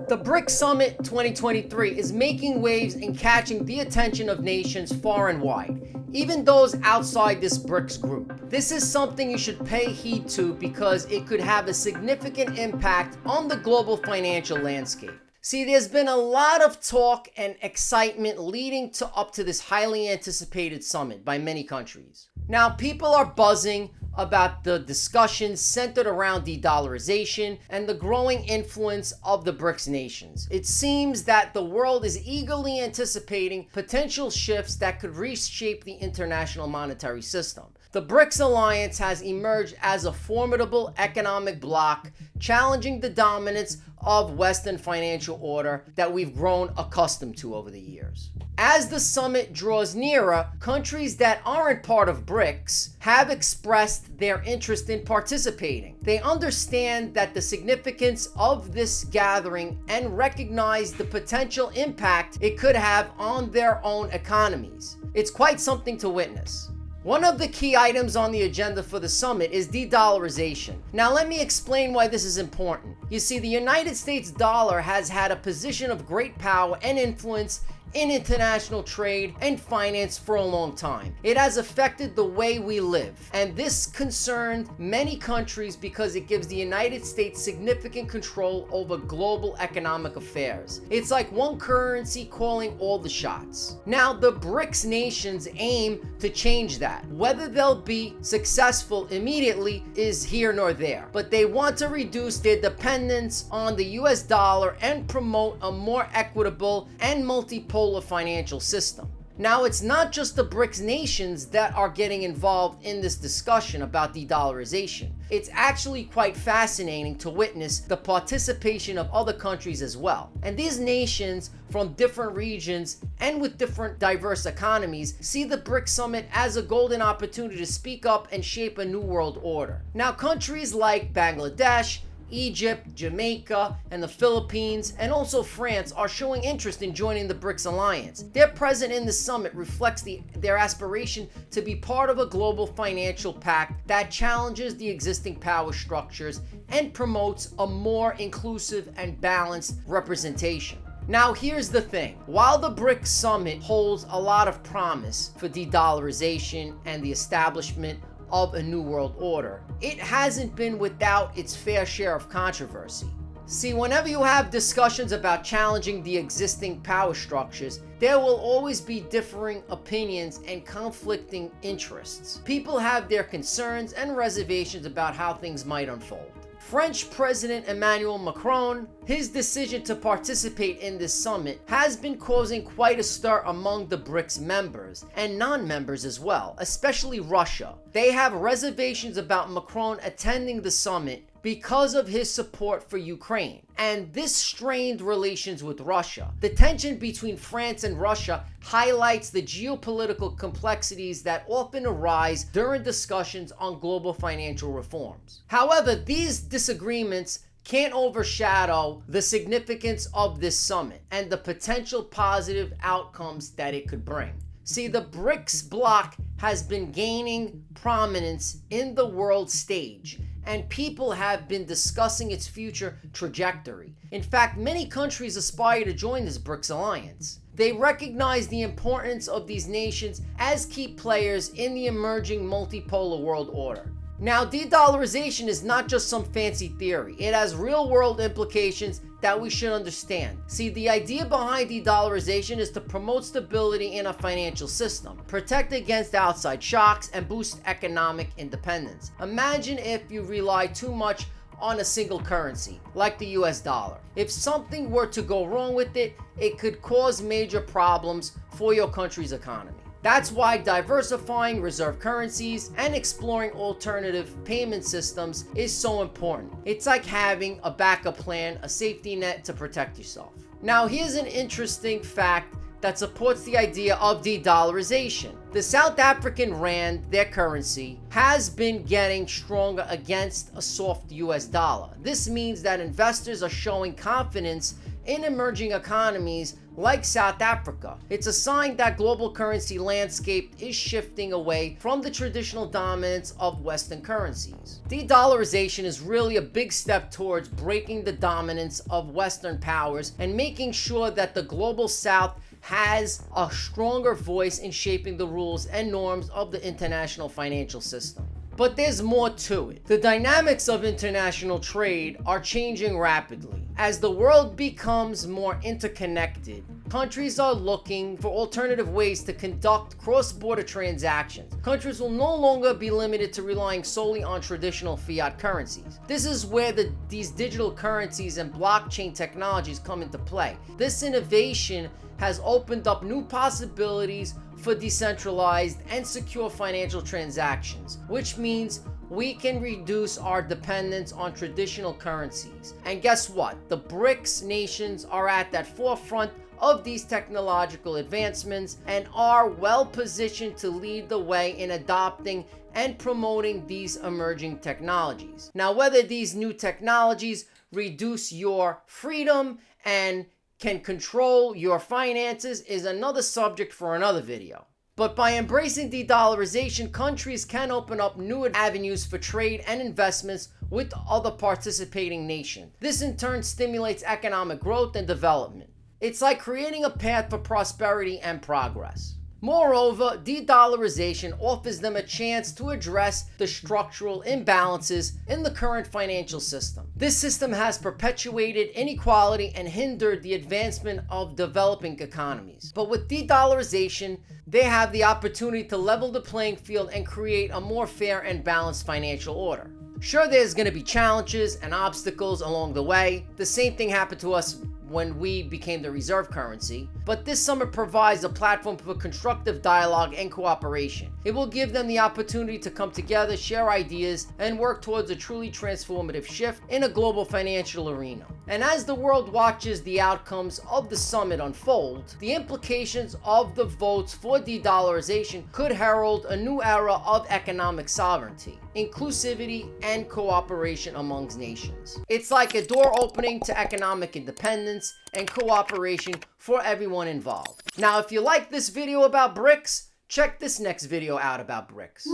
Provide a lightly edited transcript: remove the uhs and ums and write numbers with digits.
The BRICS Summit 2023 is making waves and catching the attention of nations far and wide, even those outside this BRICS group. This is something you should pay heed to because it could have a significant impact on the global financial landscape. See, there's been a lot of talk and excitement leading up to this highly anticipated summit by many countries. Now, people are buzzing about the discussions centered around de-dollarization and the growing influence of the BRICS nations. It seems that the world is eagerly anticipating potential shifts that could reshape the international monetary system. The BRICS Alliance has emerged as a formidable economic bloc, challenging the dominance of Western financial order that we've grown accustomed to over the years. As the summit draws nearer, countries that aren't part of BRICS have expressed their interest in participating. They understand that the significance of this gathering and recognize the potential impact it could have on their own economies. It's quite something to witness. One of the key items on the agenda for the summit is de-dollarization. Now let me explain why this is important. You see, the United States dollar has had a position of great power and influence in international trade and finance for a long time. It has affected the way we live, and this concerned many countries because it gives the United States significant control over global economic affairs. It's like one currency calling all the shots. Now, the BRICS nations aim to change that. Whether they'll be successful immediately is here nor there, but they want to reduce their dependence on the US dollar and promote a more equitable and multipolar financial system. Now, it's not just the BRICS nations that are getting involved in this discussion about de-dollarization. It's actually quite fascinating to witness the participation of other countries as well. And these nations from different regions and with different diverse economies see the BRICS Summit as a golden opportunity to speak up and shape a new world order. Now, countries like Bangladesh, Egypt, Jamaica, and the Philippines, and also France are showing interest in joining the BRICS Alliance. Their presence in the summit reflects their aspiration to be part of a global financial pact that challenges the existing power structures and promotes a more inclusive and balanced representation. Now, here's the thing. While the BRICS Summit holds a lot of promise for de-dollarization and the establishment of a new world order, it hasn't been without its fair share of controversy. See, whenever you have discussions about challenging the existing power structures, there will always be differing opinions and conflicting interests. People have their concerns and reservations about how things might unfold. French President Emmanuel Macron, his decision to participate in this summit has been causing quite a stir among the BRICS members and non-members as well, especially Russia. They have reservations about Macron attending the summit because of his support for Ukraine, and this strained relations with Russia. The tension between France and Russia highlights the geopolitical complexities that often arise during discussions on global financial reforms. However, these disagreements can't overshadow the significance of this summit and the potential positive outcomes that it could bring. See, the BRICS bloc has been gaining prominence in the world stage, and people have been discussing its future trajectory. In fact, many countries aspire to join this BRICS Alliance. They recognize the importance of these nations as key players in the emerging multipolar world order. Now, de-dollarization is not just some fancy theory. It has real-world implications that we should understand. See, the idea behind de-dollarization is to promote stability in a financial system, protect against outside shocks, and boost economic independence. Imagine if you rely too much on a single currency, like the US dollar. If something were to go wrong with it, it could cause major problems for your country's economy. That's why diversifying reserve currencies and exploring alternative payment systems is so important. It's like having a backup plan, a safety net to protect yourself. Now, here's an interesting fact that supports the idea of de-dollarization. The South African rand, their currency, has been getting stronger against a soft US dollar. This means that investors are showing confidence in emerging economies like South Africa. It's a sign that global currency landscape is shifting away from the traditional dominance of Western currencies. De-dollarization is really a big step towards breaking the dominance of Western powers and making sure that the global South has a stronger voice in shaping the rules and norms of the international financial system. But there's more to it. The dynamics of international trade are changing rapidly. As the world becomes more interconnected, countries are looking for alternative ways to conduct cross-border transactions. Countries will no longer be limited to relying solely on traditional fiat currencies. This is where these digital currencies and blockchain technologies come into play. This innovation has opened up new possibilities for decentralized and secure financial transactions, which means we can reduce our dependence on traditional currencies. And guess what? The BRICS nations are at that forefront of these technological advancements and are well positioned to lead the way in adopting and promoting these emerging technologies. Now, whether these new technologies reduce your freedom and can control your finances is another subject for another video. But by embracing de-dollarization, countries can open up new avenues for trade and investments with other participating nations. This in turn stimulates economic growth and development. It's like creating a path for prosperity and progress. Moreover, de-dollarization offers them a chance to address the structural imbalances in the current financial system. This system has perpetuated inequality and hindered the advancement of developing economies. But with de-dollarization, they have the opportunity to level the playing field and create a more fair and balanced financial order. Sure, there's going to be challenges and obstacles along the way. The same thing happened to us when we became the reserve currency, but this summit provides a platform for constructive dialogue and cooperation. It will give them the opportunity to come together, share ideas, and work towards a truly transformative shift in a global financial arena. And as the world watches the outcomes of the summit unfold, the implications of the votes for de-dollarization could herald a new era of economic sovereignty, inclusivity, and cooperation amongst nations. It's like a door opening to economic independence and cooperation for everyone involved. Now, if you like this video about BRICS, check this next video out about BRICS.